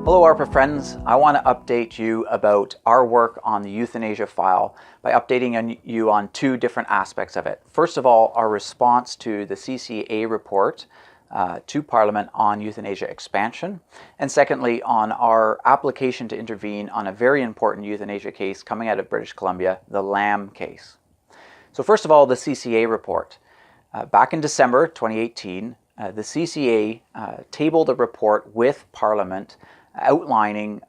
Hello ARPA friends, I want to update you about our work on the euthanasia file by updating you on two different aspects of it. First of all, our response to the CCA report to Parliament on euthanasia expansion, and secondly on our application to intervene on a very important euthanasia case coming out of British Columbia, the Lamb case. So first of all, the CCA report. Back in December 2018, the CCA tabled a report with Parliament outlining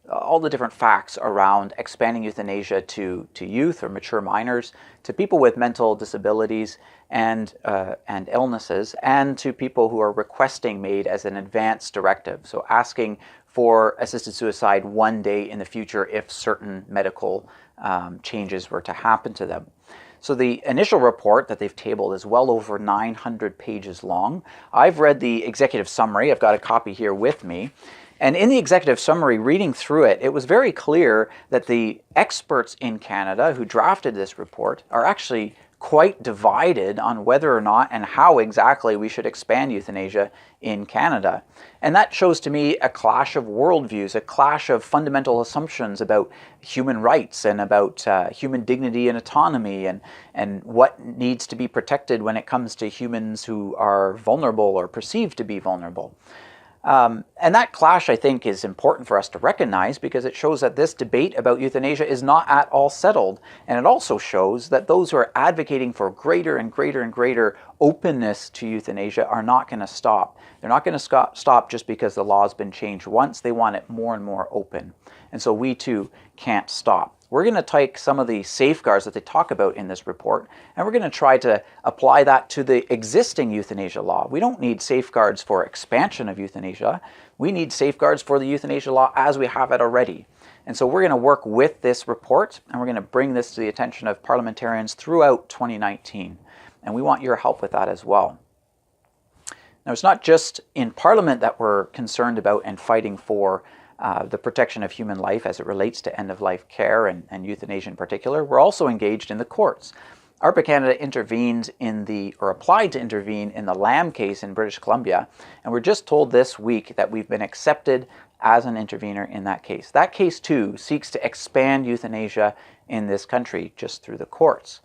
all the different facts around expanding euthanasia to youth or mature minors, to people with mental disabilities and illnesses, and to people who are requesting MAID as an advance directive, so asking for assisted suicide one day in the future if certain medical changes were to happen to them. So the initial report that they've tabled is well over 900 pages long. I've read the executive summary. I've got a copy here with me. And in the executive summary, reading through it, it was very clear that the experts in Canada who drafted this report are actually quite divided on whether or not and how exactly we should expand euthanasia in Canada. And that shows to me a clash of worldviews, a clash of fundamental assumptions about human rights and about human dignity and autonomy and what needs to be protected when it comes to humans who are vulnerable or perceived to be vulnerable. And that clash, I think, is important for us to recognize because it shows that this debate about euthanasia is not at all settled. And it also shows that those who are advocating for greater and greater and greater openness to euthanasia are not going to stop. They're not going to stop just because the law has been changed once. They want it more and more open. And so we too can't stop. We're going to take some of the safeguards that they talk about in this report, and we're going to try to apply that to the existing euthanasia law. We don't need safeguards for expansion of euthanasia. We need safeguards for the euthanasia law as we have it already. And so we're going to work with this report, and we're going to bring this to the attention of parliamentarians throughout 2019. And we want your help with that as well. Now, it's not just in Parliament that we're concerned about and fighting for the protection of human life as it relates to end-of-life care and euthanasia in particular. We're also engaged in the courts. ARPA Canada intervened or applied to intervene in the Lamb case in British Columbia, and we're just told this week that we've been accepted as an intervener in that case. That case too seeks to expand euthanasia in this country just through the courts.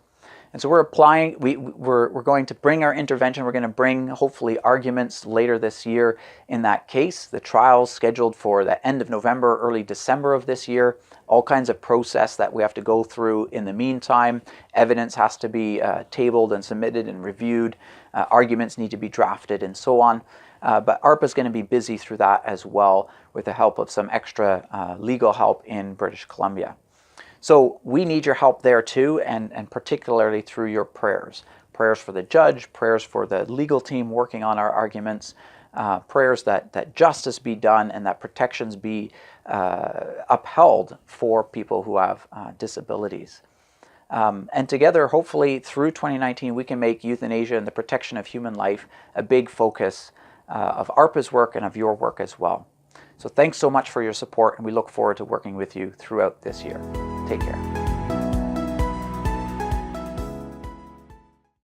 And so we're applying, we're going to bring our intervention, we're going to bring hopefully arguments later this year in that case. The trial's scheduled for the end of November, early December of this year. All kinds of process that we have to go through in the meantime. Evidence has to be tabled and submitted and reviewed. Arguments need to be drafted and so on. But ARPA is going to be busy through that as well with the help of some extra legal help in British Columbia. So we need your help there too, and particularly through your prayers. Prayers for the judge, prayers for the legal team working on our arguments, prayers that justice be done and that protections be upheld for people who have disabilities. And together, hopefully through 2019, we can make euthanasia and the protection of human life a big focus of ARPA's work and of your work as well. So thanks so much for your support, and we look forward to working with you throughout this year. Take care.